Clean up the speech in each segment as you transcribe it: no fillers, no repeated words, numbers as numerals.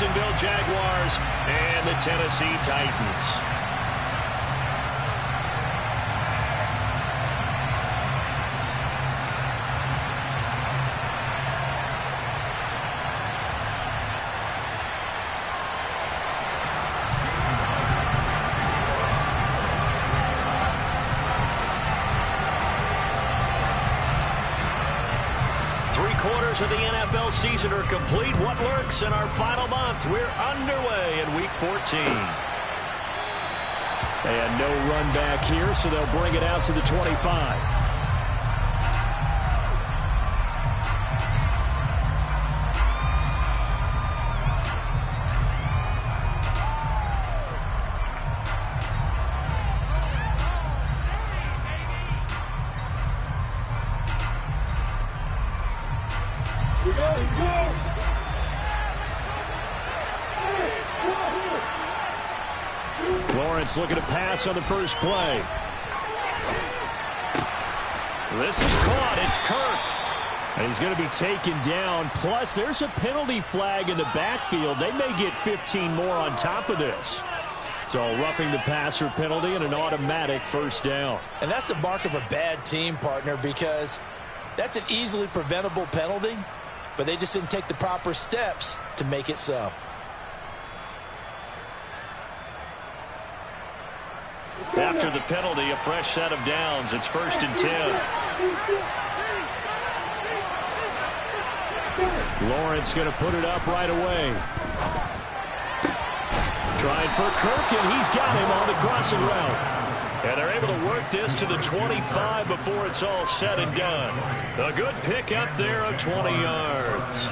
Jacksonville Jaguars and the Tennessee Titans. Of the NFL season are complete. What lurks in our final month? We're underway in Week 14. And no run back here, so they'll bring it out to the 25. Lawrence looking to pass on the first play. This is caught. It's Kirk. And he's going to be taken down. Plus, there's a penalty flag in the backfield. They may get 15 more on top of this. So, roughing the passer penalty and an automatic first down. And that's the mark of a bad team, partner, because that's an easily preventable penalty, but they just didn't take the proper steps to make it so. After the penalty, a fresh set of downs. It's 1st and 10. Lawrence going to put it up right away. Trying for Kirk, and he's got him on the crossing route. And they're able to work this to the 25 before it's all said and done. A good pick up there of 20 yards.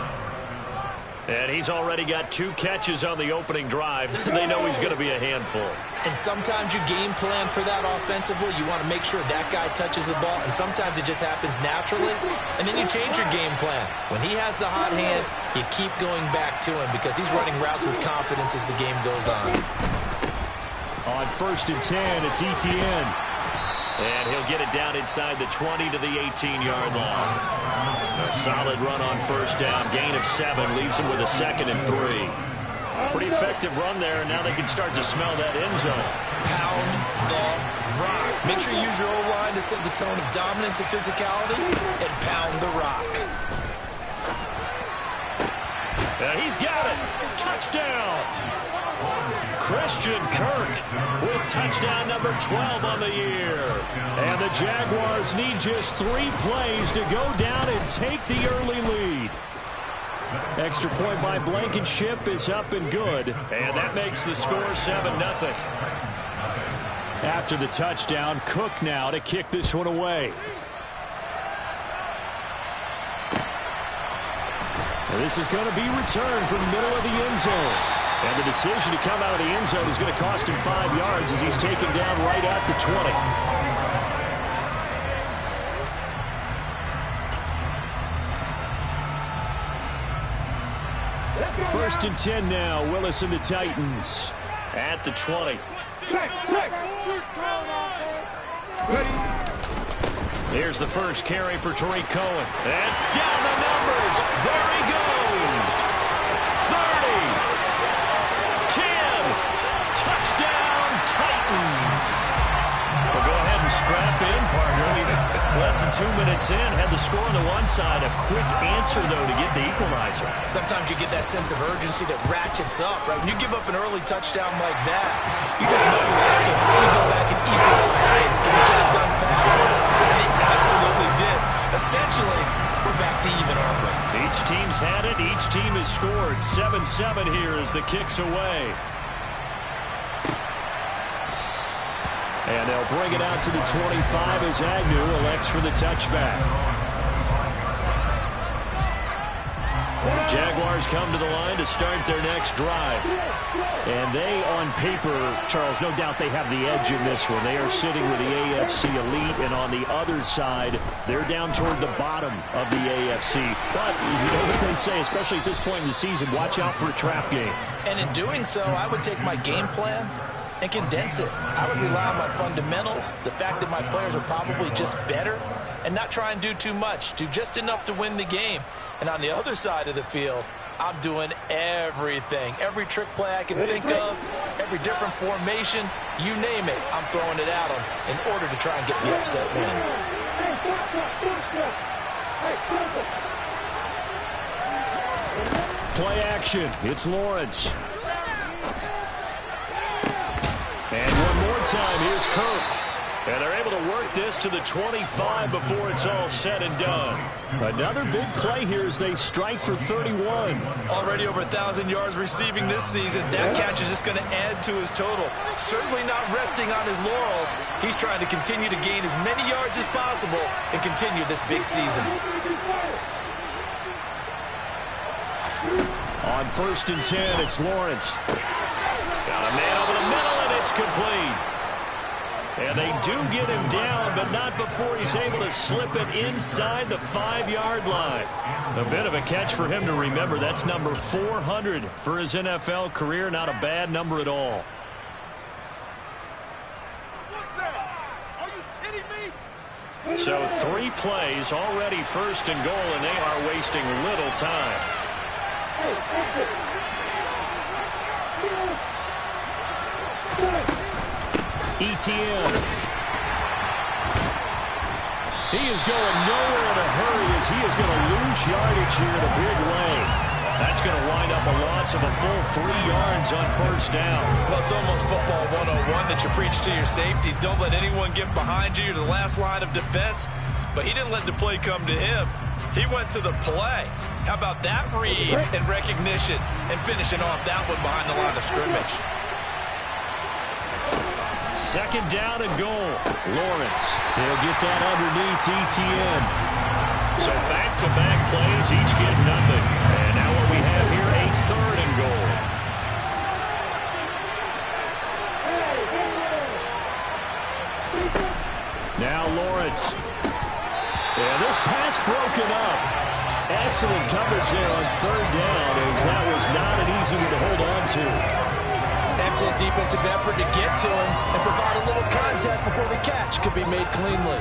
And he's already got 2 catches on the opening drive. They know he's going to be a handful. And sometimes you game plan for that offensively. You want to make sure that guy touches the ball, and sometimes it just happens naturally, and then you change your game plan. When he has the hot hand, you keep going back to him because he's running routes with confidence as the game goes on. On 1st and 10, it's Etienne. And he'll get it down inside the 20 to the 18-yard line. A solid run on first down. Gain of 7 leaves him with a 2nd and 3. Pretty effective run there. Now they can start to smell that end zone. Pound the rock. Make sure you use your O-line to set the tone of dominance and physicality, and pound the rock. He's got it. Touchdown. Christian Kirk with touchdown number 12 on the year. And the Jaguars need just 3 plays to go down and take the early lead. Extra point by Blankenship is up and good. And that makes the score 7-0. After the touchdown, Cook now to kick this one away. And this is going to be returned from the middle of the end zone. And the decision to come out of the end zone is going to cost him 5 yards as he's taken down right at the 20. 1st and 10 now. Willis and the Titans at the 20. Here's the first carry for Tariq Cohen. And down the numbers. There he goes. 30. 10. Touchdown, Titans. Well, go ahead and strap in, partner. Less than 2 minutes in, had the score on the one side. A quick answer, though, to get the equalizer. Sometimes you get that sense of urgency that ratchets up, right? When you give up an early touchdown like that, you just know, okay, how do we go back and equalize things? Can we get it done fast? And they absolutely did. Essentially, we're back to even, aren't we? Each team's had it. Each team has scored. 7-7 here as the kick's away. And they'll bring it out to the 25 as Agnew elects for the touchback. The Jaguars come to the line to start their next drive. And they, on paper, Charles, no doubt they have the edge in this one. They are sitting with the AFC elite, and on the other side, they're down toward the bottom of the AFC. But you know what they say, especially at this point in the season, watch out for a trap game. And in doing so, I would take my game plan and condense it. I would rely on my fundamentals, the fact that my players are probably just better, and not try and do too much, do just enough to win the game. And on the other side of the field, I'm doing everything. Every trick play I can think of, every different formation, you name it, I'm throwing it at him in order to try and get the upset win. Play action. It's Lawrence. And one more time, here's Kirk. And they're able to work this to the 25 before it's all said and done. Another big play here as they strike for 31. Already over 1,000 yards receiving this season. That catch is just going to add to his total. Certainly not resting on his laurels. He's trying to continue to gain as many yards as possible and continue this big season. On 1st and 10, it's Lawrence. Got a man over the middle, and it's complete. And they do get him down, but not before he's able to slip it inside the 5-yard line. A bit of a catch for him to remember. That's number 400 for his NFL career. Not a bad number at all. Are you kidding me? So 3 plays, already 1st and goal, and they are wasting little time. ETN. He is going nowhere in a hurry as he is going to lose yardage here in a big way. That's going to wind up a loss of a full 3 yards on 1st down. Well, it's almost football 101 that you preach to your safeties. Don't let anyone get behind you. You're the last line of defense. But he didn't let the play come to him. He went to the play. How about that read and recognition and finishing off that one behind the line of scrimmage? 2nd down and goal. Lawrence. He'll get that underneath ETN. So back-to-back plays, each get nothing. And now what we have here, a 3rd and goal. Now Lawrence. Yeah, this pass broken up. Excellent coverage there on 3rd down as that was not an easy one to hold on to. Excellent defensive effort to get to him and provide a little contact before the catch could be made cleanly.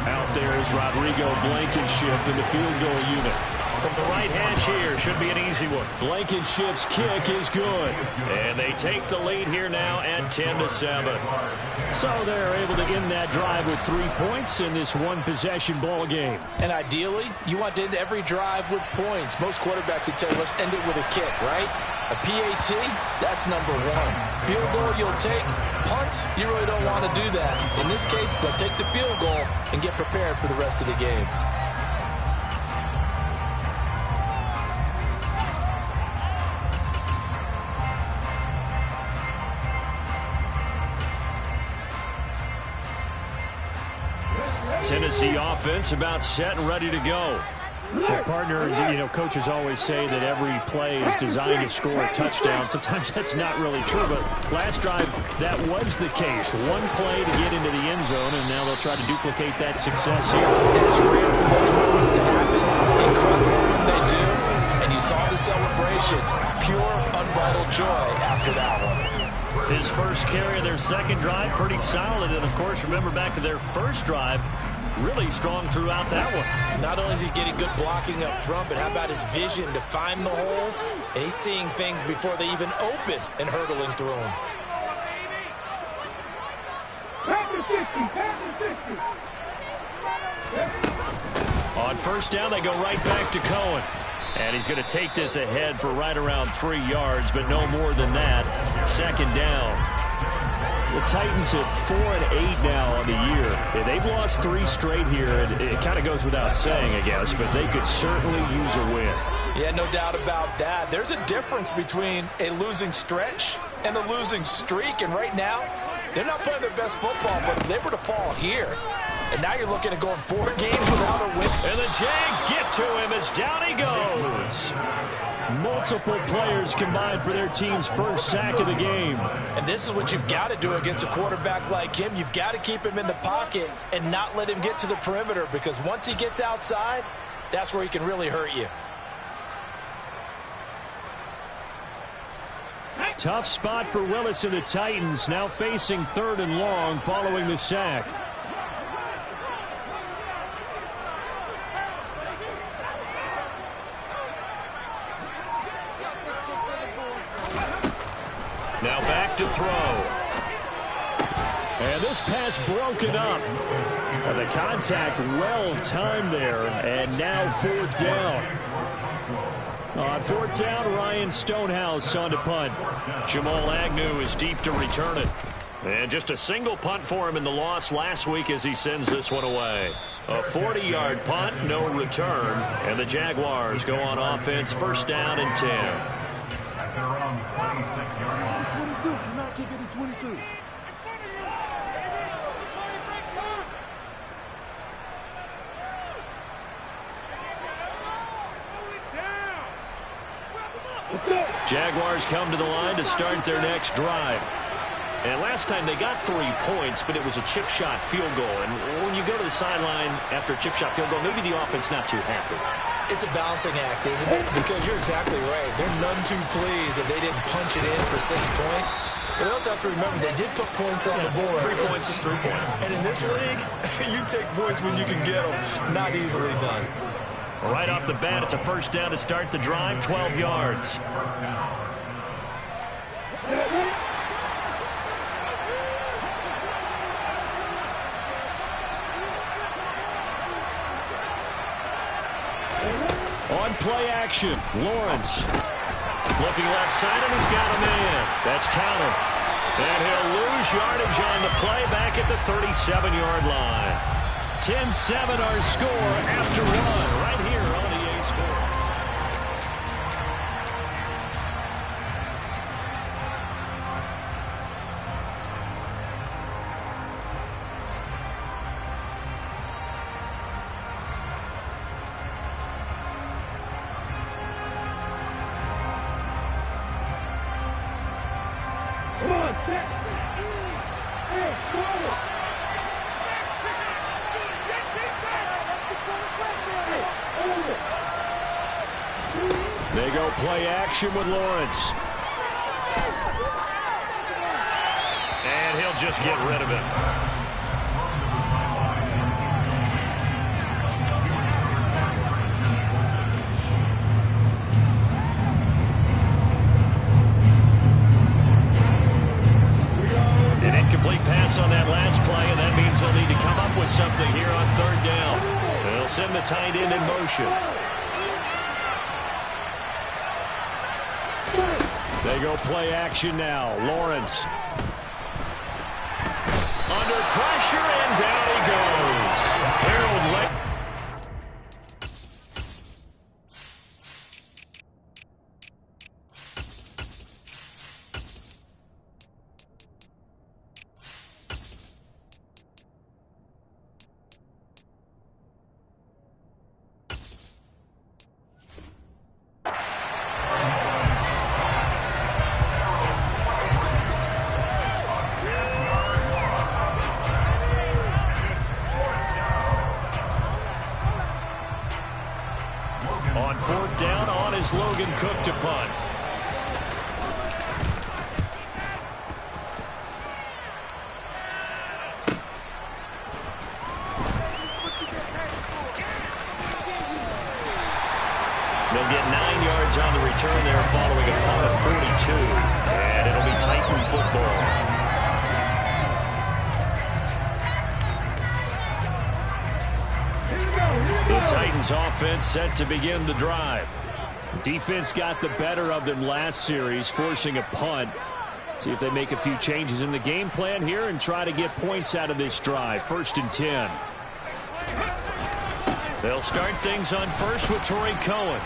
Out there is Rodrigo Blankenship in the field goal unit. From the right hash here, should be an easy one. Blankenship's kick is good. And they take the lead here now at 10-7. So they're able to end that drive with 3 points in this one-possession ball game. And ideally, you want to end every drive with points. Most quarterbacks would tell you, let's end it with a kick, right? A PAT, that's number 1. Field goal you'll take. Punts, you really don't want to do that. In this case, they'll take the field goal and get prepared for the rest of the game. Tennessee offense about set and ready to go. Well, partner, coaches always say that every play is designed to score a touchdown. Sometimes that's not really true, but last drive, that was the case. One play to get into the end zone, and now they'll try to duplicate that success here. It's rare for those moments to happen. Incredible when they do, and you saw the celebration. Pure, unbridled joy after that one. His first carry of their 2nd drive, pretty solid. And, of course, remember back to their 1st drive, really strong throughout that one. Not only is he getting good blocking up front, but how about his vision to find the holes? And he's seeing things before they even open and hurdling through them. On 1st down, they go right back to Cohen. And he's going to take this ahead for right around 3 yards, but no more than that. 2nd down. The Titans at 4-8 now on the year. And they've lost 3 straight here, and it kind of goes without saying, I guess, but they could certainly use a win. Yeah, no doubt about that. There's a difference between a losing stretch and a losing streak, and right now, they're not playing their best football, but if they were to fall here, and now you're looking at going 4 games without a win. And the Jags get to him as down he goes. Multiple players combined for their team's first sack of the game. And this is what you've got to do against a quarterback like him. You've got to keep him in the pocket and not let him get to the perimeter, because once he gets outside, that's where he can really hurt you. Tough spot for Willis and the Titans, now facing 3rd and long following the sack. Now back to throw. And this pass broken up. And the contact well timed there. And now 4th down. On 4th down, Ryan Stonehouse on to punt. Jamal Agnew is deep to return it. And just a single punt for him in the loss last week as he sends this one away. A 40-yard punt, no return. And the Jaguars go on offense, 1st down and 10. At their own 26-yard 22. Do not kick it at 22. Jaguars come to the line to start their next drive. And last time they got 3 points, but it was a chip shot field goal. And when you go to the sideline after a chip shot field goal, maybe the offense not too happy. It's a balancing act, isn't it? Because you're exactly right. They're none too pleased that they didn't punch it in for 6 points. But we also have to remember they did put points on the board. 3 points is 3 points. And in this league, you take points when you can get them. Not easily done. Right off the bat, it's a 1st down to start the drive, 12 yards. On play action, Lawrence. Looking left side, and he's got a man. That's counter. And he'll lose yardage on the play back at the 37-yard line. 10-7 our score after 1 right here on EA Sports. Come on, set. Hey, forward. They go play action with Lawrence. And he'll just get rid of it. An incomplete pass on that last play, and that means they'll need to come up with something here on 3rd down. They'll send the tight end in motion. They go play action now. Lawrence. Under pressure, and down he goes. Harold Lake. On 4th down, on is Logan Cook to punt. They'll get 9 yards on the return there following a punt of 42. And it'll be Titan football. The Titans offense set to begin the drive. Defense got the better of them last series, forcing a punt. See if they make a few changes in the game plan here and try to get points out of this drive. 1st and 10. They'll start things on first with Torrey Cohen.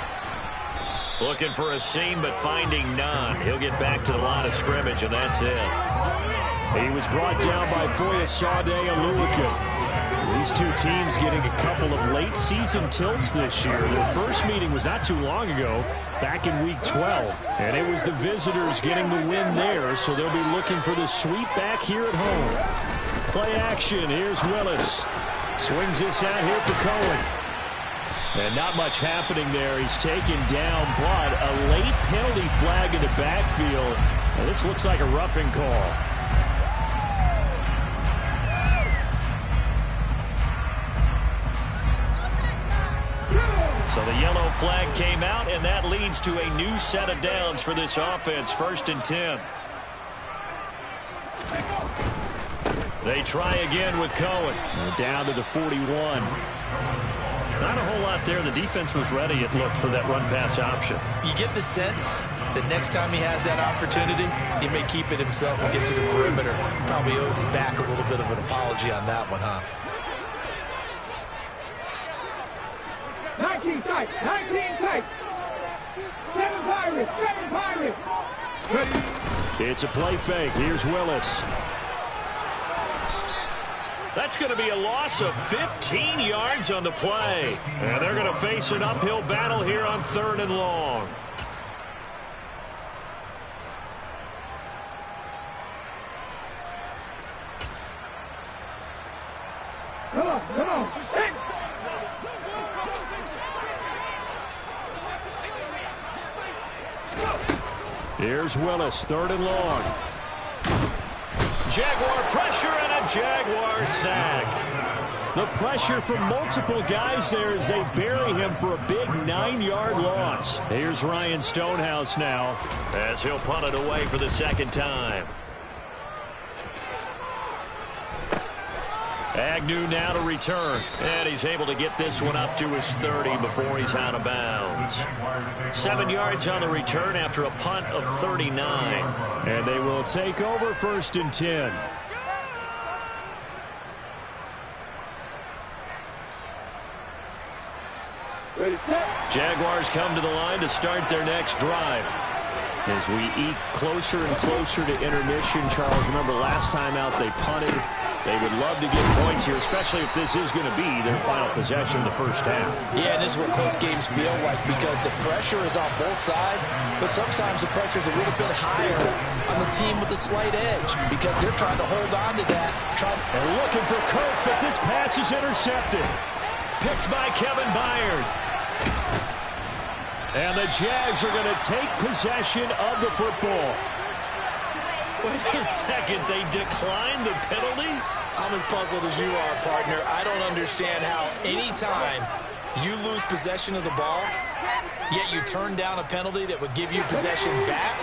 Looking for a seam, but finding none. He'll get back to the line of scrimmage, and that's it. He was brought down by Foyesade and Lulican. These two teams getting a couple of late season tilts this year. Their first meeting was not too long ago, back in week 12. And it was the visitors getting the win there, so they'll be looking for the sweep back here at home. Play action. Here's Willis. Swings this out here for Cohen. And not much happening there. He's taken down, but a late penalty flag in the backfield. And this looks like a roughing call. So the yellow flag came out, and that leads to a new set of downs for this offense. 1st and 10. They try again with Cohen. Down to the 41. Not a whole lot there. The defense was ready, it looked, for that run-pass option. You get the sense that next time he has that opportunity, he may keep it himself and get to the perimeter. He probably owes his back a little bit of an apology on that one, huh? 19 tight, 19 tight. 7 Pirates, 7 Pirates. It's a play fake. Here's Willis. That's going to be a loss of 15 yards on the play. And they're going to face an uphill battle here on 3rd and long. Come on, come on. Here's Willis, 3rd and long. Jaguar pressure and a Jaguar sack. The pressure from multiple guys there as they bury him for a big 9-yard loss. Here's Ryan Stonehouse now as he'll punt it away for the 2nd time. Agnew now to return, and he's able to get this one up to his 30 before he's out of bounds. 7 yards on the return after a punt of 39. And they will take over 1st and 10. Jaguars come to the line to start their next drive. As we eke closer and closer to intermission, Charles, remember last time out they punted. They would love to get points here, especially if this is going to be their final possession in the 1st half. Yeah, and this is what close games feel like because the pressure is on both sides, but sometimes the pressure is a little bit higher on the team with the slight edge because they're trying to hold on to that. They're looking for Kirk, but this pass is intercepted. Picked by Kevin Byard. And the Jags are going to take possession of the football. Wait a second, they declined the penalty? I'm as puzzled as you are, partner. I don't understand how any time you lose possession of the ball, yet you turn down a penalty that would give you possession back.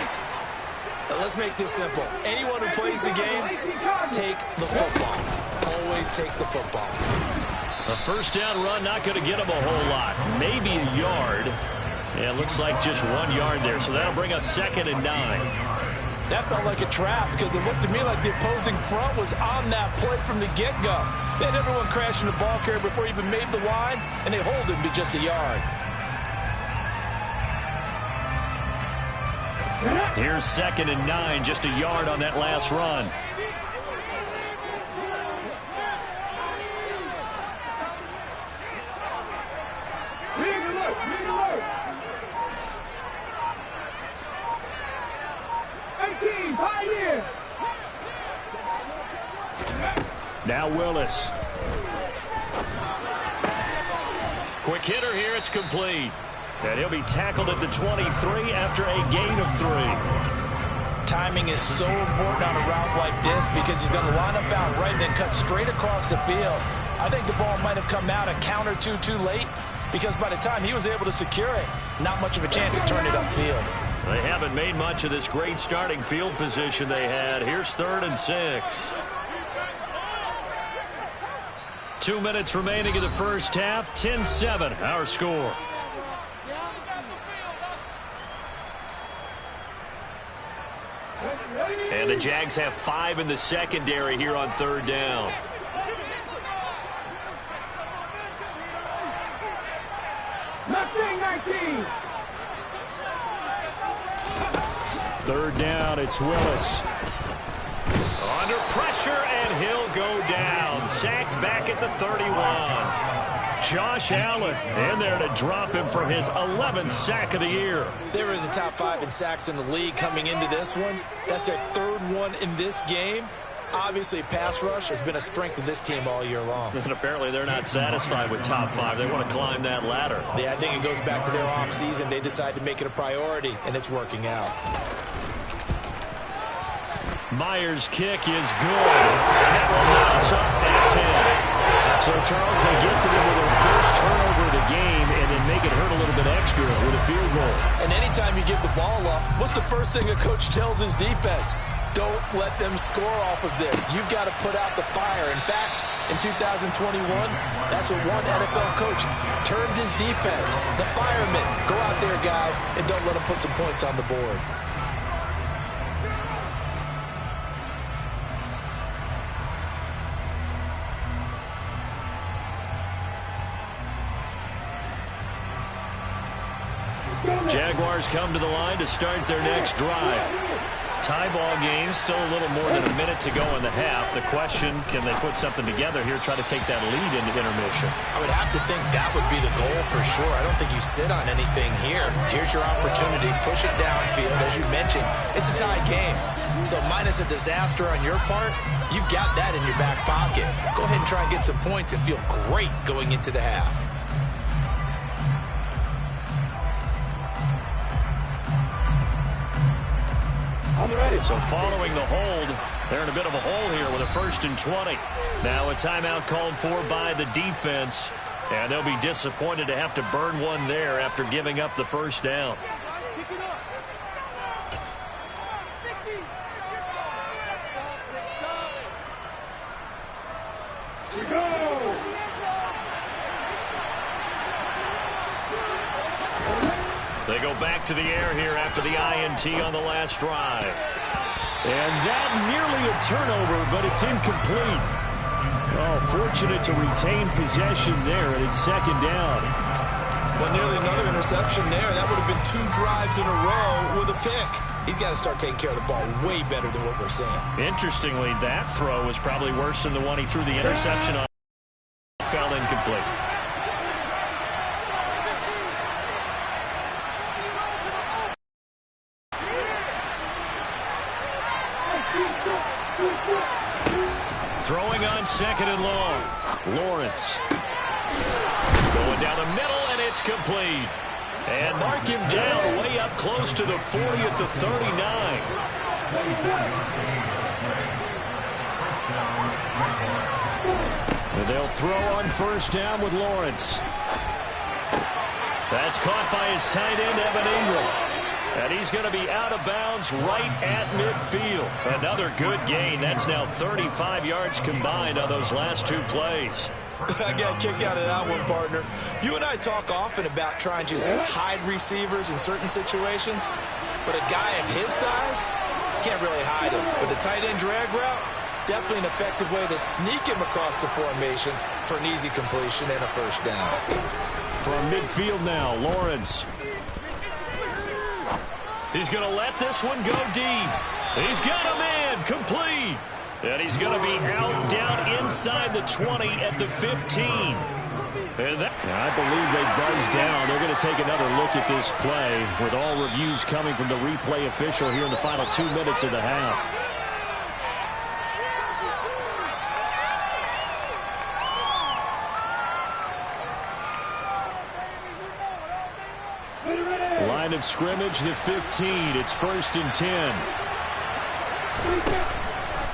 Let's make this simple. Anyone who plays the game, take the football. Always take the football. A 1st down run, not going to get them a whole lot. Maybe a yard. Yeah, it looks like just 1 yard there, so that'll bring up 2nd and 9. That felt like a trap because it looked to me like the opposing front was on that play from the get-go. They had everyone crashing the ball carrier before he even made the line, and they hold him to just a yard. Here's 2nd and 9, just a yard on that last run. Now Willis. Quick hitter here, it's complete. And he'll be tackled at the 23 after a gain of 3. Timing is so important on a route like this because he's going to line up out right and then cut straight across the field. I think the ball might have come out a count or two too late because by the time he was able to secure it, not much of a chance to turn it upfield. They haven't made much of this great starting field position they had. Here's 3rd and 6. 2 minutes remaining in the 1st half. 10-7, our score. And the Jags have 5 in the secondary here on 3rd down. Nothing, 19. 3rd down, it's Willis. Under pressure, and he'll go down. Sacked back at the 31. Josh Allen in there to drop him for his 11th sack of the year. They were in the top 5 in sacks in the league coming into this one. That's their 3rd one in this game. Obviously, pass rush has been a strength of this team all year long. And apparently they're not satisfied with top 5. They want to climb that ladder. Yeah, I think it goes back to their offseason. They decided to make it a priority, and it's working out. Myers' kick is good. And that will knock us up at 10. So, Charles, they get to them with their first turnover of the game and then make it hurt a little bit extra with a field goal. And anytime you give the ball up, what's the first thing a coach tells his defense? Don't let them score off of this. You've got to put out the fire. In fact, in 2021, that's what one NFL coach termed his defense. The firemen. Go out there, guys, and don't let them put some points on the board. Jaguars come to the line to start their next drive. Tie ball game, still a little more than a minute to go in the half. The question, can they put something together here, try to take that lead into intermission? I would have to think that would be the goal for sure. I don't think you sit on anything here. Here's your opportunity. Push it downfield. As you mentioned, it's a tie game. So minus a disaster on your part, you've got that in your back pocket. Go ahead and try and get some points and feel great going into the half. So following the hold, they're in a bit of a hole here with a 1st and 20. Now a timeout called for by the defense, and they'll be disappointed to have to burn one there after giving up the first down. They go back to the air here after the INT on the last drive. And that nearly a turnover, but it's incomplete. Oh, fortunate to retain possession there, and it's 2nd down. Well, nearly another interception there. That would have been 2 drives in a row with a pick. He's got to start taking care of the ball way better than what we're seeing. Interestingly, that throw was probably worse than the one he threw the interception on. Fell incomplete. Throwing on 2nd and long. Lawrence. Going down the middle, and it's complete. And mark him down way up close to the 40 at the 39. And they'll throw on 1st down with Lawrence. That's caught by his tight end, Evan Ingram. And he's going to be out of bounds right at midfield. Another good gain. That's now 35 yards combined on those last 2 plays. I got a kick out of that one, partner. You and I talk often about trying to hide receivers in certain situations, but a guy of his size can't really hide him. With the tight end drag route, definitely an effective way to sneak him across the formation for an easy completion and a 1st down. From midfield now, Lawrence. He's going to let this one go deep. He's got a man complete. And he's going to be out down inside the 20 at the 15. And that, I believe they buzzed down. They're going to take another look at this play with all reviews coming from the replay official here in the final 2 minutes of the half. Line of scrimmage, the 15. It's 1st and 10.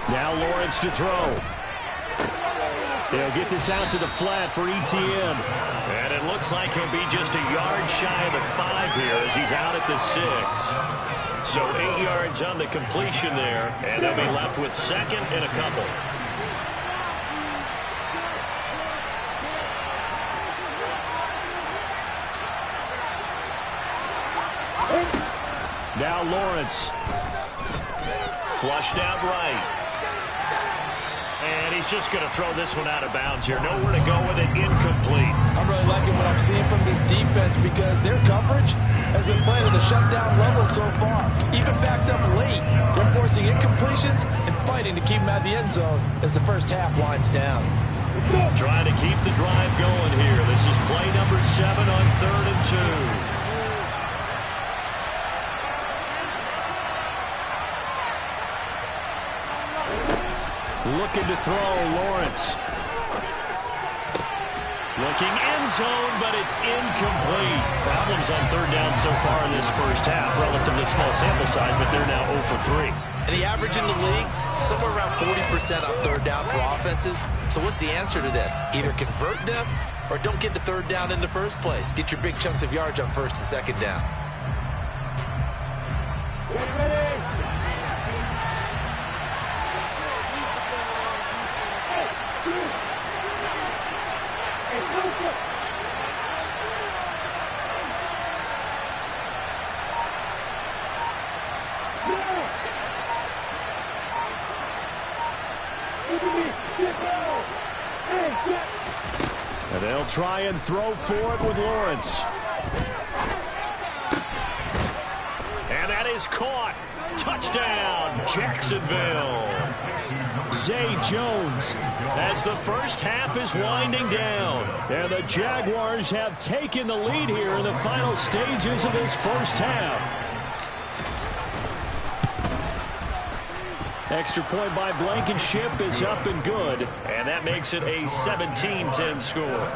Now Lawrence to throw. They'll get this out to the flat for ETN. And it looks like he'll be just a yard shy of the 5 here as he's out at the 6. So 8 yards on the completion there, and they'll be left with 2nd and a couple. Now Lawrence. Flushed out right. And he's just going to throw this one out of bounds here. Nowhere to go with it. Incomplete. I'm really liking what I'm seeing from this defense because their coverage has been playing at a shutdown level so far. Even backed up late. They're forcing incompletions and fighting to keep them out of the end zone as the first half winds down. Trying to keep the drive going here. This is play number 7 on 3rd and 2. Looking to throw, Lawrence. Looking end zone, but it's incomplete. Problems on third down so far in this first half. Relatively small sample size, but they're now 0 for 3. And the average in the league, somewhere around 40% on third down for offenses. So what's the answer to this? Either convert them or don't get to third down in the first place. Get your big chunks of yards on first and second down. And they'll try and throw for it with Lawrence. And that is caught. Touchdown, Jacksonville. Zay Jones. As the first half is winding down. And the Jaguars have taken the lead here in the final stages of this first half. Extra point by Blankenship is up and good. And that makes it a 17-10 score.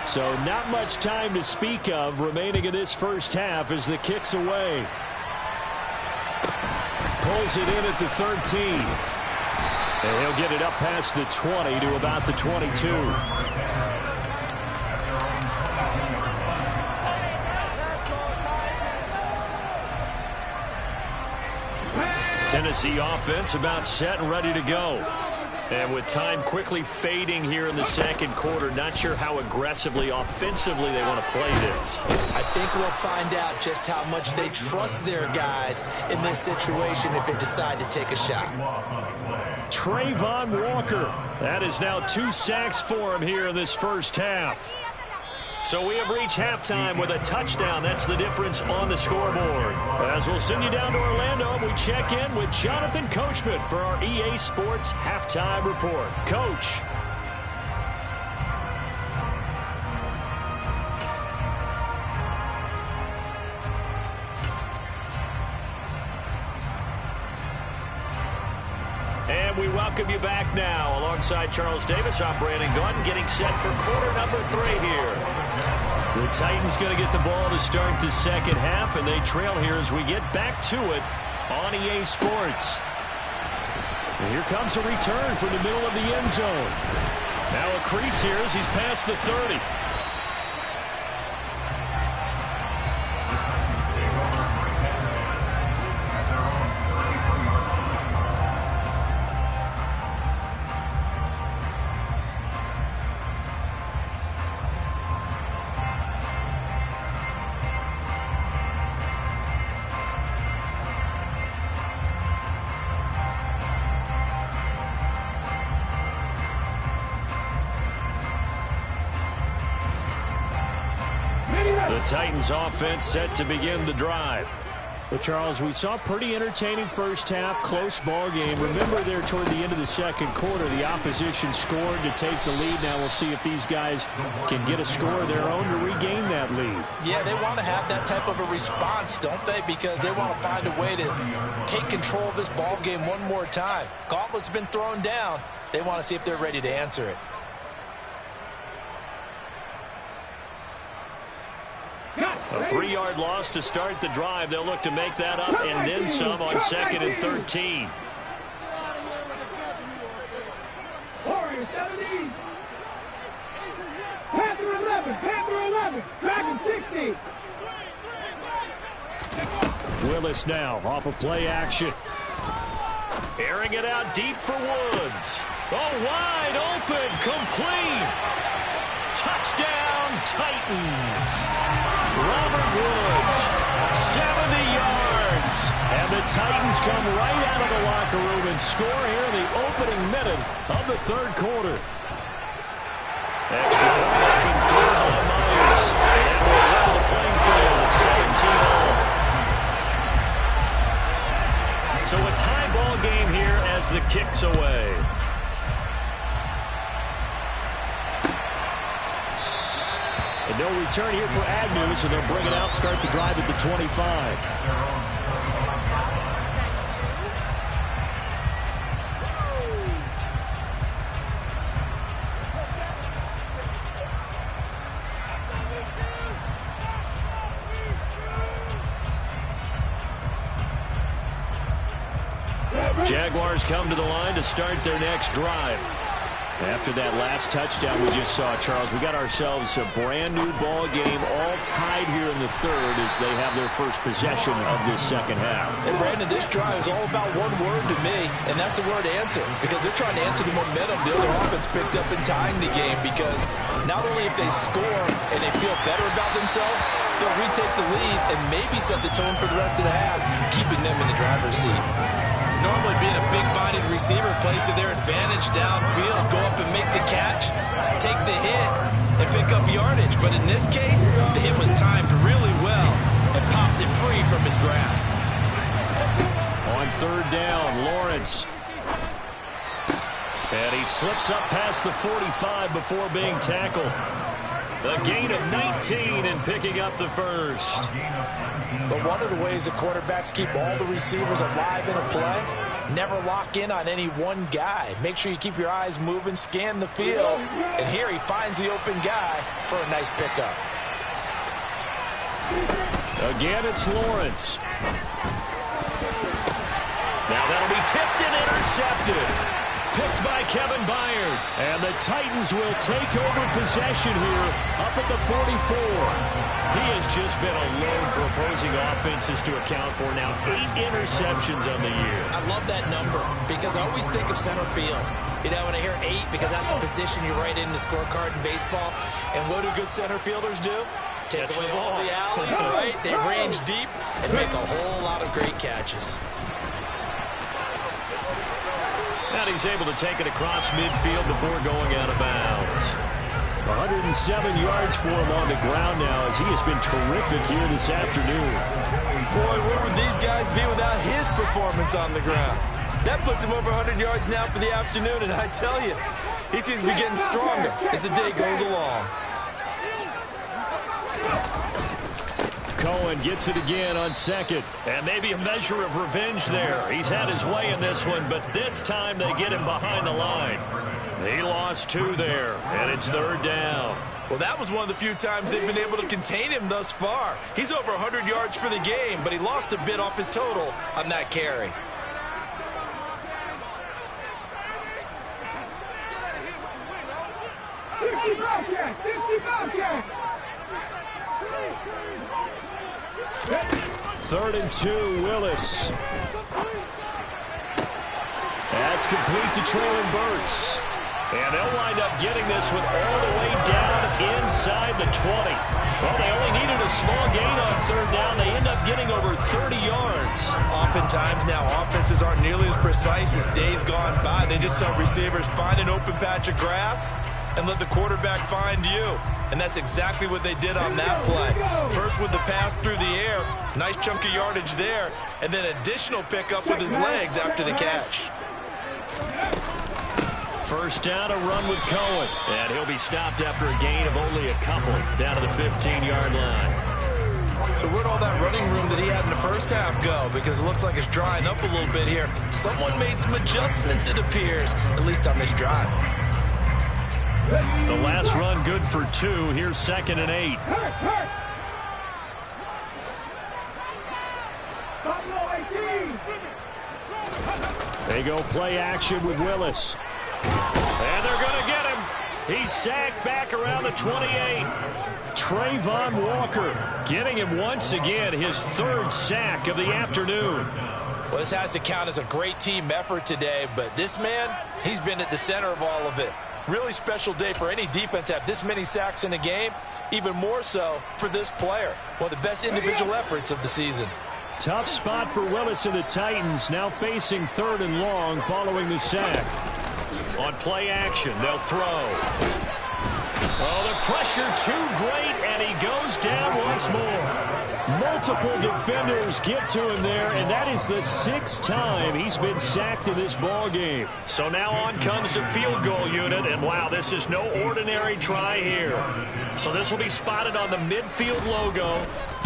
So not much time to speak of remaining in this first half as the kick's away. Pulls it in at the 13. And he'll get it up past the 20 to about the 22. Tennessee offense about set and ready to go. And with time quickly fading here in the second quarter, not sure how aggressively, offensively they want to play this. I think we'll find out just how much they trust their guys in this situation if they decide to take a shot. Trayvon Walker. That is now 2 sacks for him here in this first half. So we have reached halftime with a touchdown. That's the difference on the scoreboard. As we'll send you down to Orlando, we check in with Jonathan Coachman for our EA Sports Halftime Report. Coach. And we welcome you back now. Alongside Charles Davis, I'm Brandon Gunn, getting set for quarter number 3 here. The Titans going to get the ball to start the second half, and they trail here as we get back to it on EA Sports. And here comes a return from the middle of the end zone. Now a crease here as he's past the 30. Titans offense set to begin the drive. Well, Charles, we saw a pretty entertaining first half, close ball game. Remember there toward the end of the second quarter, the opposition scored to take the lead. Now we'll see if these guys can get a score of their own to regain that lead. Yeah, they want to have that type of a response, don't they? Because they want to find a way to take control of this ball game one more time. Gauntlet's been thrown down. They want to see if they're ready to answer it. A 3-yard loss to start the drive. They'll look to make that up and then some on 2nd and 13. Panther 11, Dragon 60. Willis now off of play action. Airing it out deep for Woods. Oh, wide open, complete. Touchdown, Titans. Robert Woods, 70 yards. And the Titans come right out of the locker room and score here in the opening minute of the third quarter. Extra point up and through by Myers. And we're level the playing field at 17-all. So a tie ball game here as the kick's away. And no return here for Agnew, so they'll bring it out, start the drive at the 25. Jaguars come to the line to start their next drive. After that last touchdown we just saw, Charles, we got ourselves a brand-new ball game, all tied here in the third as they have their first possession of this second half. And, Brandon, this drive is all about one word to me, and that's the word answer, because they're trying to answer the momentum the other offense picked up in tying the game, because not only if they score and they feel better about themselves, they'll retake the lead and maybe set the tone for the rest of the half, keeping them in the driver's seat. Normally being a big-bodied receiver plays to their advantage downfield, go up and make the catch, take the hit, and pick up yardage. But in this case, the hit was timed really well and popped it free from his grasp. On third down, Lawrence. And he slips up past the 45 before being tackled. A gain of 19 and picking up the first. But one of the ways the quarterbacks keep all the receivers alive in a play, never lock in on any one guy. Make sure you keep your eyes moving, scan the field. And here he finds the open guy for a nice pickup. Again, it's Lawrence. Now that'll be tipped and intercepted. Picked by Kevin Byard. And the Titans will take over possession here up at the 44. He has just been a load for opposing offenses to account for. Now 8 interceptions on the year. I love that number because I always think of center field. You know, when I hear 8, because that's the position you write in the scorecard in baseball. And what do good center fielders do? Take away all the alleys, right? They range deep and make a whole lot of great catches. And he's able to take it across midfield before going out of bounds. 107 yards for him on the ground now as he has been terrific here this afternoon. Boy, where would these guys be without his performance on the ground? That puts him over 100 yards now for the afternoon, and I tell you, he seems to be getting stronger as the day goes along. Cohen gets it again on second. And maybe a measure of revenge there. He's had his way in this one, but this time they get him behind the line. He lost 2 there, and it's third down. Well, that was one of the few times they've been able to contain him thus far. He's over 100 yards for the game, but he lost a bit off his total on that carry. Third and 2, Willis. That's complete to Traylon Burks. And they'll wind up getting this one all the way down inside the 20. Well, they only needed a small gain on third down. They end up getting over 30 yards. Oftentimes now, offenses aren't nearly as precise as days gone by. They just saw receivers find an open patch of grass and let the quarterback find you. And that's exactly what they did on that play. First with the pass through the air, nice chunk of yardage there, and then additional pickup with his legs after the catch. First down, a run with Cohen. And he'll be stopped after a gain of only a couple down to the 15-yard line. So where'd all that running room that he had in the first half go? Because it looks like it's drying up a little bit here. Someone made some adjustments, it appears, at least on this drive. The last run good for 2. Here's 2nd and 8. They go play action with Willis. And they're going to get him. He's sacked back around the 28. Trayvon Walker getting him once again, his 3rd sack of the afternoon. Well, this has to count as a great team effort today, but this man, he's been at the center of all of it. Really special day for any defense to have this many sacks in a game, even more so for this player. One of the best individual efforts of the season. Tough spot for Willis and the Titans, now facing 3rd and long following the sack. On play action, they'll throw. Oh, the pressure too great, and he goes down once more. Multiple defenders get to him there, and that is the 6th time he's been sacked in this ball game. So now on comes the field goal unit, and wow, this is no ordinary try here. So this will be spotted on the midfield logo.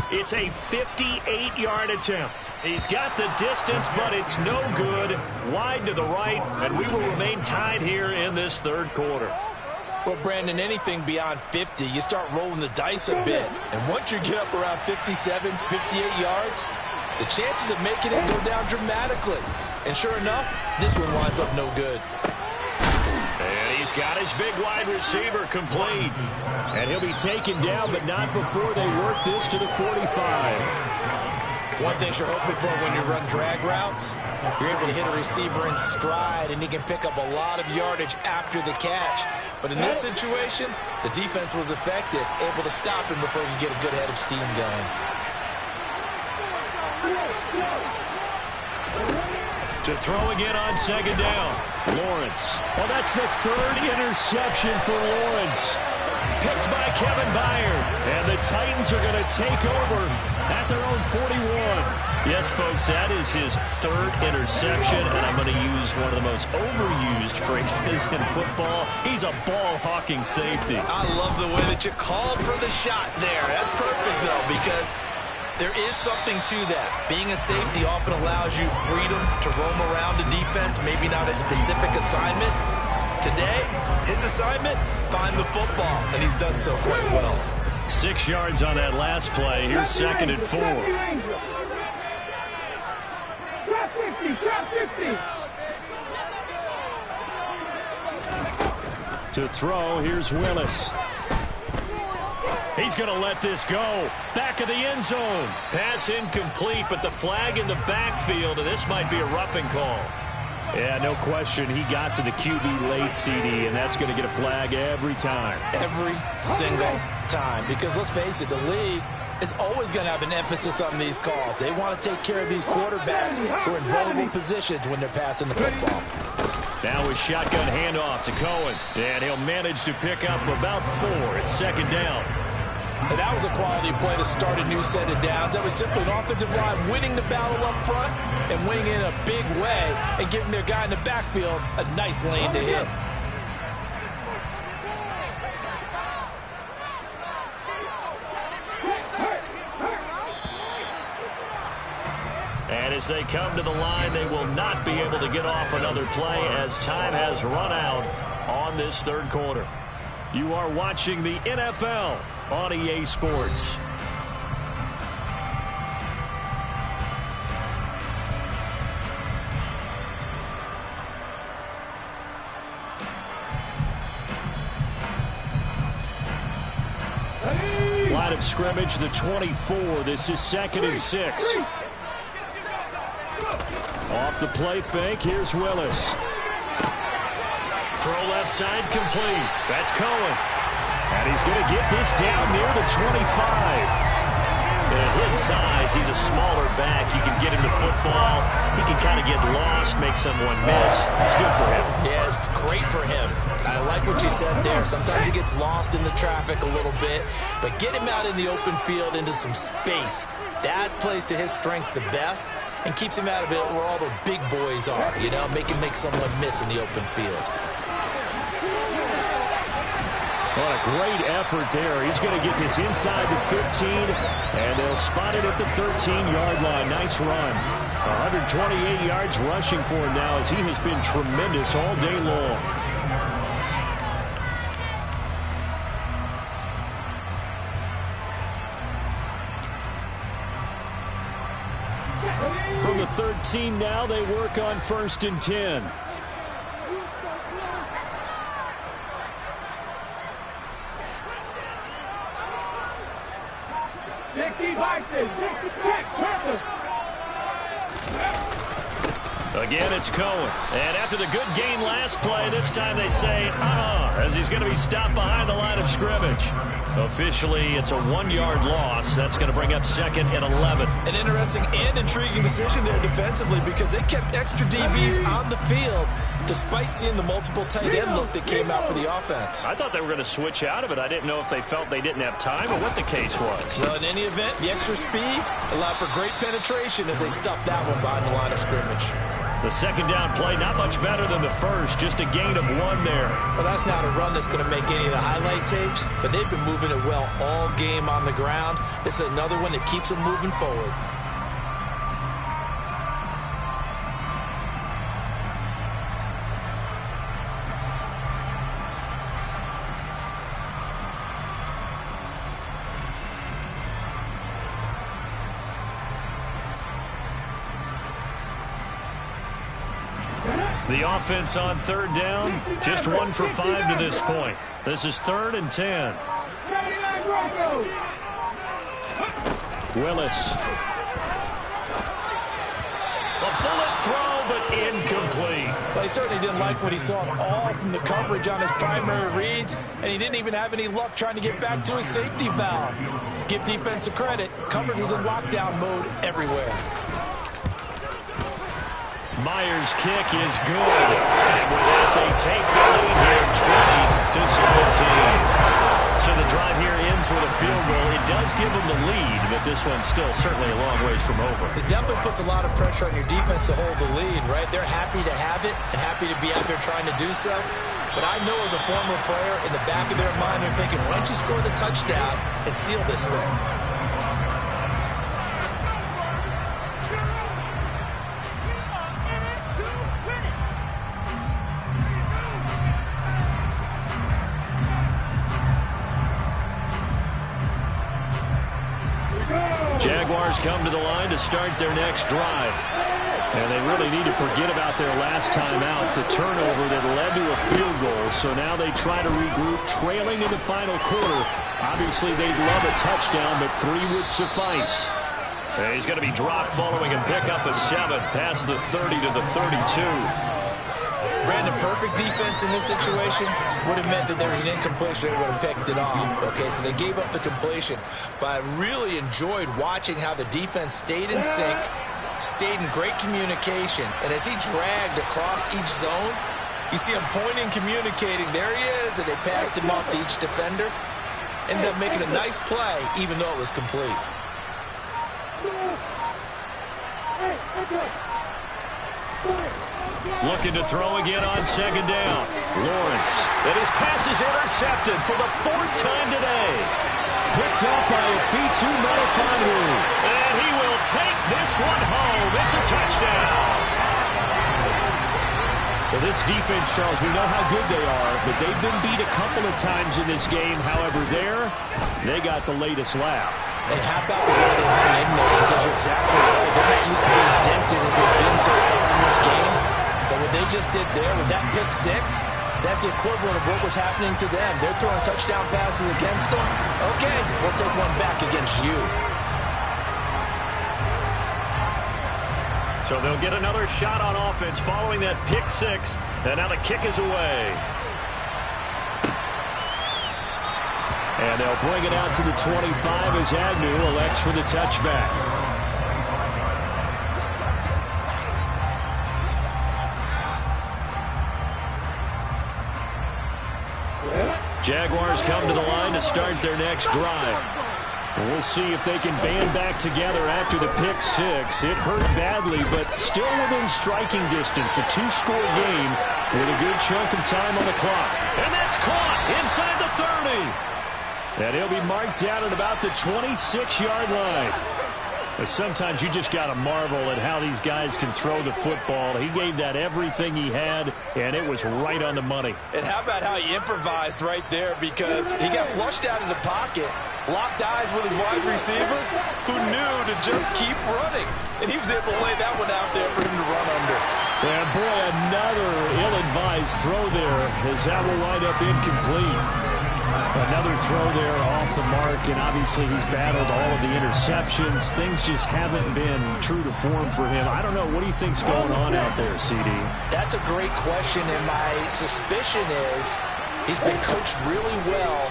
It's a 58-yard attempt. He's got the distance, but it's no good. Wide to the right, and we will remain tied here in this 3rd quarter. Well, Brandon, anything beyond 50, you start rolling the dice a bit. And once you get up around 57, 58 yards, the chances of making it go down dramatically. And sure enough, this one winds up no good. And he's got his big wide receiver complete. And he'll be taken down, but not before they work this to the 45. One thing you're hoping for when you run drag routes, you're able to hit a receiver in stride, and he can pick up a lot of yardage after the catch. But in this situation, the defense was effective, able to stop him before he could get a good head of steam going. To throw again on second down. Lawrence. Well, that's the third interception for Lawrence. Picked by Kevin Byard. And the Titans are going to take over at their own 41. Yes, folks, that is his third interception, and I'm going to use one of the most overused phrases in football. He's a ball-hawking safety. I love the way that you called for the shot there. That's perfect, though, because there is something to that. Being a safety often allows you freedom to roam around a defense, maybe not a specific assignment. Today, his assignment, find the football, and he's done so quite well. 6 yards on that last play. Here's 2nd and 4. Drop 50, drop 50. To throw, here's Willis. He's going to let this go. Back of the end zone. Pass incomplete, but the flag in the backfield, and this might be a roughing call. Yeah, no question. He got to the QB late, CD, and that's going to get a flag every time. Every single time. Because let's face it, the league is always going to have an emphasis on these calls. They want to take care of these quarterbacks who are in vulnerable positions when they're passing the football. Now a shotgun handoff to Cohen. And he'll manage to pick up about 4. It's 2nd down. And that was a quality play to start a new set of downs. That was simply an offensive line winning the battle up front and winning in a big way and giving their guy in the backfield a nice lane to hit. And as they come to the line, they will not be able to get off another play as time has run out on this third quarter. You are watching the NFL on EA Sports. Line of scrimmage, the 24. This is 2nd and 6. Off the play fake, here's Willis. Throw left side complete. That's Cohen. And he's going to get this down near the 25. At his size, he's a smaller back. You can get him the football. He can kind of get lost, make someone miss. It's good for him. Yeah, it's great for him. I like what you said there. Sometimes he gets lost in the traffic a little bit, but get him out in the open field into some space. That plays to his strengths the best and keeps him out of it where all the big boys are, you know, make someone miss in the open field. What a great effort there. He's going to get this inside the 15, and they'll spot it at the 13-yard line. Nice run. 128 yards rushing for him now as he has been tremendous all day long. From the 13 now, they work on 1st and 10. Again, it's Cohen. And after the good gain last play, this time they say, as he's going to be stopped behind the line of scrimmage. Officially, it's a 1-yard loss. That's going to bring up 2nd and 11. An interesting and intriguing decision there defensively because they kept extra DBs on the field despite seeing the multiple tight end look that came out for the offense. I thought they were going to switch out of it. I didn't know if they felt they didn't have time or what the case was. Well, in any event, the extra speed allowed for great penetration as they stuffed that one behind the line of scrimmage. The 2nd down play, not much better than the first, just a gain of 1 there. Well, that's not a run that's going to make any of the highlight tapes, but they've been moving it well all game on the ground. This is another one that keeps them moving forward. The offense on third down, just 1 for 5 to this point. This is 3rd and 10. Willis. A bullet throw, but incomplete. Well, he certainly didn't like what he saw at all from the coverage on his primary reads, and he didn't even have any luck trying to get back to his safety valve. Give defense a credit. Coverage was in lockdown mode everywhere. Myers' kick is good. And with that, they take the lead here, 20-17. So the drive here ends with a field goal. It does give them the lead, but this one's still certainly a long ways from over. It definitely puts a lot of pressure on your defense to hold the lead, right? They're happy to have it and happy to be out there trying to do so. But I know as a former player, in the back of their mind, they're thinking, why don't you score the touchdown and seal this thing? Jaguars come to the line to start their next drive. And they really need to forget about their last time out, the turnover that led to a field goal. So now they try to regroup, trailing in the final quarter. Obviously, they'd love a touchdown, but 3 would suffice. And he's going to be dropped following a pickup of 7 past the 30 to the 32. Brandon, perfect defense in this situation would have meant that there was an incompletion. They would have picked it off. Okay, so they gave up the completion. But I really enjoyed watching how the defense stayed in sync, stayed in great communication. And as he dragged across each zone, you see him pointing, communicating. There he is, and they passed him off to each defender. Ended up making a nice play, even though it was complete. Looking to throw again on 2nd down. Lawrence. And his pass is intercepted for the 4th time today. Picked up by Afitu Melifonwu. And he will take this one home. It's a touchdown. Well, this defense, Charles, we know how good they are, but they've been beat a couple of times in this game. However, they got the latest laugh. And how about the way they hung in there? Because you're exactly right. They're not used to being dented as they've been so far in this game. But what they just did there with that pick 6, that's the equivalent of what was happening to them. They're throwing touchdown passes against them. Okay, we'll take one back against you. So they'll get another shot on offense following that pick 6. And now the kick is away. And they'll bring it out to the 25 as Agnew elects for the touchback. Jaguars come to the line to start their next drive. And we'll see if they can band back together after the pick 6. It hurt badly, but still within striking distance. A 2-score game with a good chunk of time on the clock. And that's caught inside the 30. And he'll be marked down at about the 26-yard line. But sometimes you just got to marvel at how these guys can throw the football. He gave that everything he had, and it was right on the money. And how about how he improvised right there, because he got flushed out of the pocket, locked eyes with his wide receiver, who knew to just keep running. And he was able to lay that one out there for him to run under. And boy, another ill-advised throw there as that will wind up incomplete. Another throw there off the mark, and obviously he's battled all of the interceptions. Things just haven't been true to form for him. I don't know. What do you think's going on out there, CD? That's a great question, and my suspicion is he's been coached really well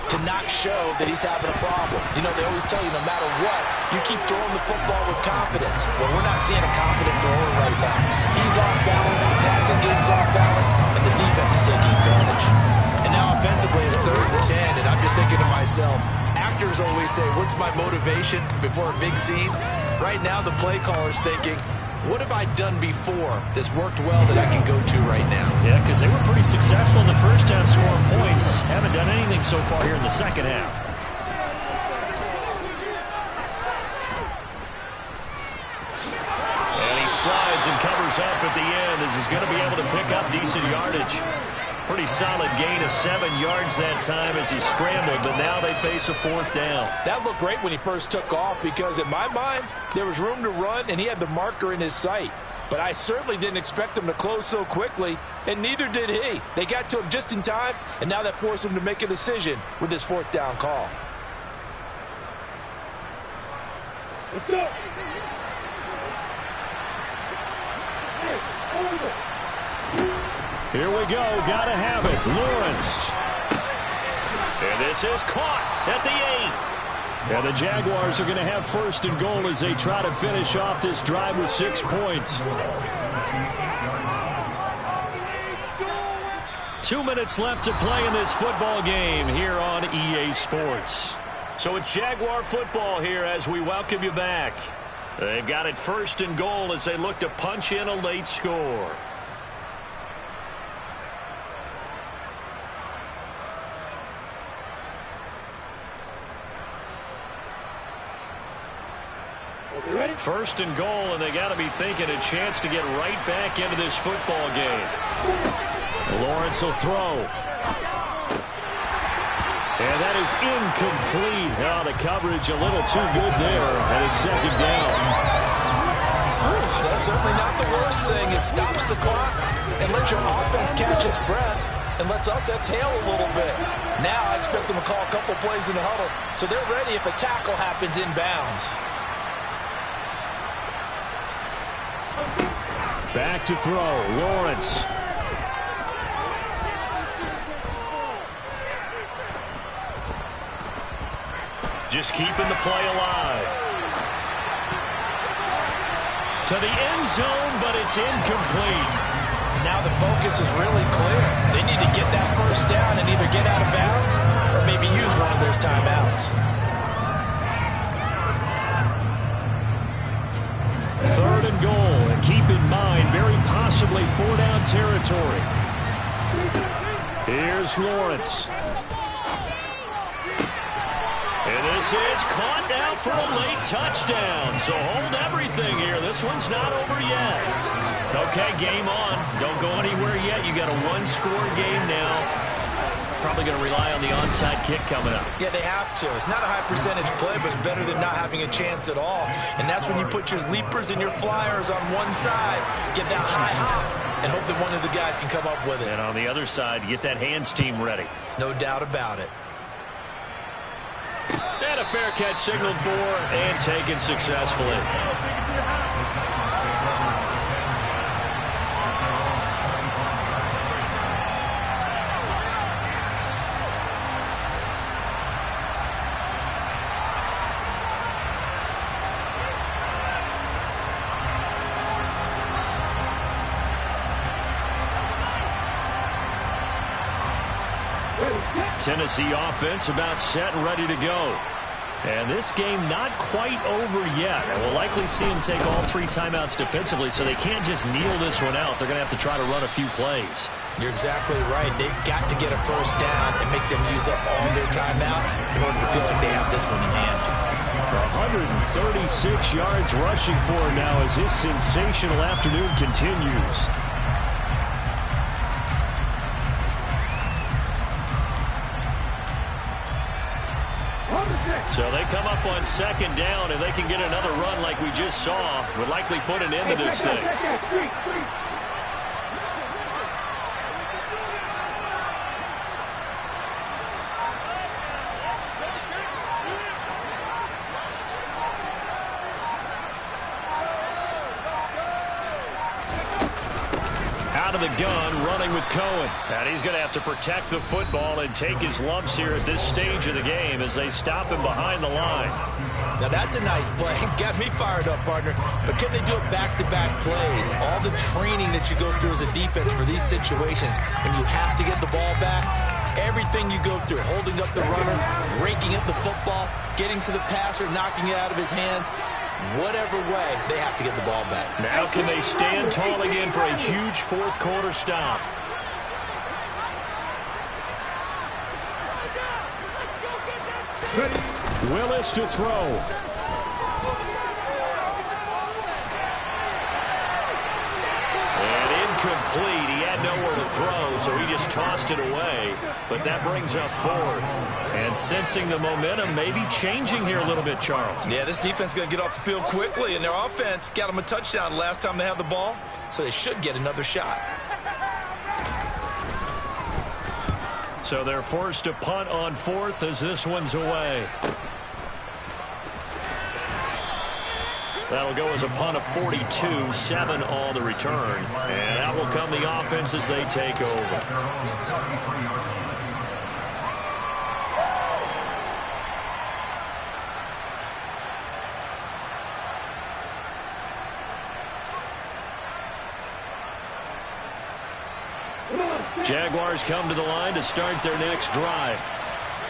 to not show that he's having a problem. You know, they always tell you no matter what, you keep throwing the football with confidence. Well, we're not seeing a confident thrower right now. He's off balance, the passing game's off balance, and the defense is taking advantage. And now offensively it's 3rd and 10, and I'm just thinking to myself, actors always say, what's my motivation before a big scene? Right now the play caller's thinking, what have I done before that's worked well that I can go to right now? Yeah, because they were pretty successful in the first half scoring points. Haven't done anything so far here in the second half. And he slides and covers up at the end as he's going to be able to pick up decent yardage. Pretty solid gain of 7 yards that time as he scrambled, but now they face a 4th down. That looked great when he first took off, because in my mind, there was room to run, and he had the marker in his sight. but I certainly didn't expect them to close so quickly, and neither did he. They got to him just in time, and now that forced him to make a decision with his 4th down call. Let's go. Here we go. Gotta have it. Lawrence. And this is caught at the 8. And the Jaguars are going to have 1st and goal as they try to finish off this drive with 6 points. 2 minutes left to play in this football game here on EA Sports. So it's Jaguar football here as we welcome you back. They've got it 1st and goal as they look to punch in a late score. First and goal, and they got to be thinking a chance to get right back into this football game. Lawrence will throw. And that is incomplete. Oh, the coverage a little too good there, and it's 2nd down. That's certainly not the worst thing. It stops the clock and lets your offense catch its breath and lets us exhale a little bit. Now I expect them to call a couple plays in the huddle so they're ready if a tackle happens inbounds. Back to throw. Lawrence. Just keeping the play alive. To the end zone, but it's incomplete. Now the focus is really clear. They need to get that 1st down and either get out of bounds or maybe use one of those timeouts. 3rd and goal, and keep in mind, very possibly 4-down territory. Here's Lawrence. And this is caught now for a late touchdown. So hold everything here. This one's not over yet. Okay, game on. Don't go anywhere yet. You got a 1-score game now. Probably going to rely on the onside kick coming up. Yeah, they have to. It's not a high percentage play, but it's better than not having a chance at all. And that's when you put your leapers and your flyers on one side, get that high hop, and hope that one of the guys can come up with it. And on the other side, get that hands team ready. No doubt about it. And a fair catch signaled for and taken successfully. Tennessee offense about set and ready to go. And this game not quite over yet. And we'll likely see them take all 3 timeouts defensively, so they can't just kneel this one out. They're going to have to try to run a few plays. You're exactly right. They've got to get a 1st down and make them use up all their timeouts in order to feel like they have this one in hand. 136 yards rushing for him now as his sensational afternoon continues. So they come up on 2nd down, and they can get another run like we just saw. Would likely put an end to this thing. Out of the gun, running with Cohen. And he's going to have to protect the football and take his lumps here at this stage of the game as they stop him behind the line. Now that's a nice play. Got me fired up, partner. But can they do it back-to-back plays? All the training that you go through as a defense for these situations, when you have to get the ball back, everything you go through, holding up the runner, raking at the football, getting to the passer, knocking it out of his hands, whatever way, they have to get the ball back. Now can they stand tall again for a huge 4th quarter stop? Willis to throw. And incomplete. He had nowhere to throw, throw, so he just tossed it away. But that brings up fourth. And sensing the momentum, maybe changing here a little bit, Charles. Yeah, this defense is going to get off the field quickly, and their offense got them a touchdown last time they had the ball, so they should get another shot. So they're forced to punt on fourth as this one's away. That'll go as a punt of 42, 7 on the return. And out will come the offense as they take over. Jaguars come to the line to start their next drive.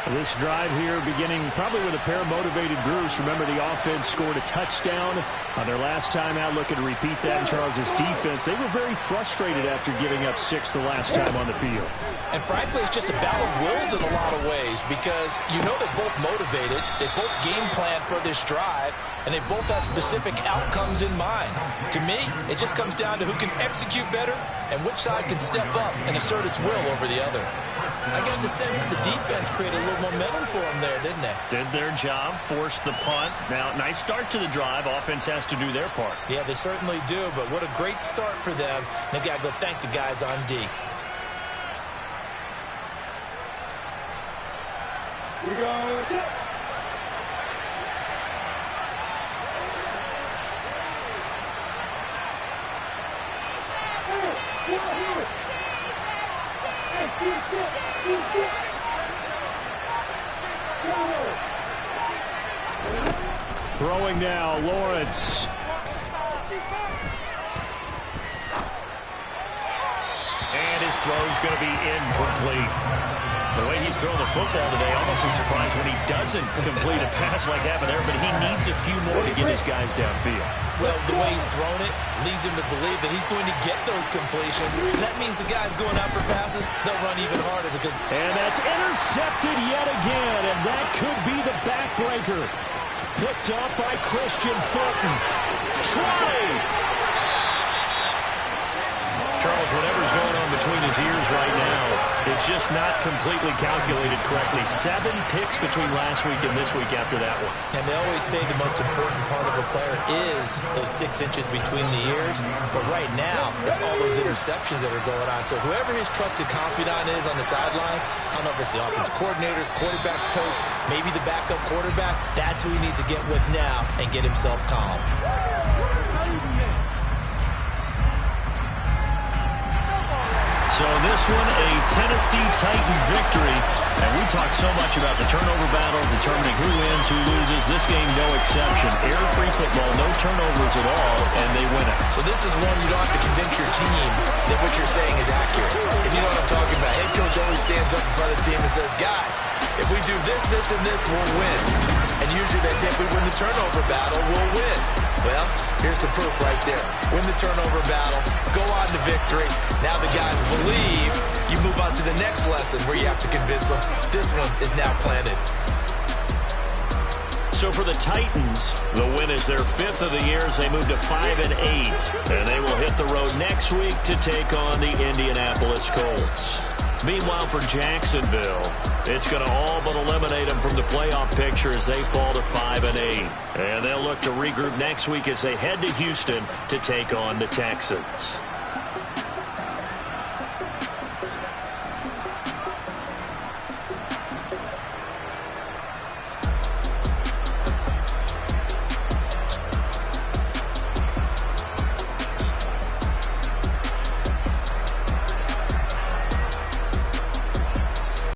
This drive here beginning probably with a pair of motivated groups. Remember, the offense scored a touchdown on their last time out, looking to repeat that. In Charles's defense, they were very frustrated after giving up 6 the last time on the field. And frankly, it's just a battle of wills in a lot of ways, because you know they're both motivated, they both game plan for this drive, and they both have specific outcomes in mind. To me, it just comes down to who can execute better and which side can step up and assert its will over the other. I got the sense that the defense created a little momentum for them there, didn't they? Did their job, forced the punt. Now, nice start to the drive. Offense has to do their part. Yeah, they certainly do, but what a great start for them. They've got to go thank the guys on D. We go. Throwing now, Lawrence. And his throw's going to be incomplete. The way he's thrown the football today, almost a surprise when he doesn't complete a pass like that there, but he needs a few more to get his guys downfield. Well, the way he's thrown it leads him to believe that he's going to get those completions. And that means the guys going out for passes, they'll run even harder because... And that's intercepted yet again, and that could be the backbreaker. Picked up by Christian Fulton. Try! Charles, whatever's going on between his ears right now, it's just not completely calculated correctly. 7 picks between last week and this week after that one. And they always say the most important part of a player is those 6 inches between the ears. But right now, it's all those interceptions that are going on. So whoever his trusted confidant is on the sidelines, I don't know if it's the offensive coordinator, the quarterback's coach, maybe the backup quarterback, that's who he needs to get with now and get himself calm. So this one, a Tennessee Titan victory. And we talk so much about the turnover battle, determining who wins, who loses. This game, no exception. Error-free football, no turnovers at all, and they win it. So this is one you don't have to convince your team that what you're saying is accurate. And you know what I'm talking about. Head coach always stands up in front of the team and says, guys, if we do this, this, and this, we'll win. And usually they say if we win the turnover battle, we'll win. Well, here's the proof right there. Win the turnover battle, go on to victory. Now the guys believe. You move on to the next lesson where you have to convince them. This one is now planted. So for the Titans, the win is their 5th of the year as they move to 5-8. And they will hit the road next week to take on the Indianapolis Colts. Meanwhile, for Jacksonville, it's going to all but eliminate them from the playoff picture as they fall to 5-8. And they'll look to regroup next week as they head to Houston to take on the Texans.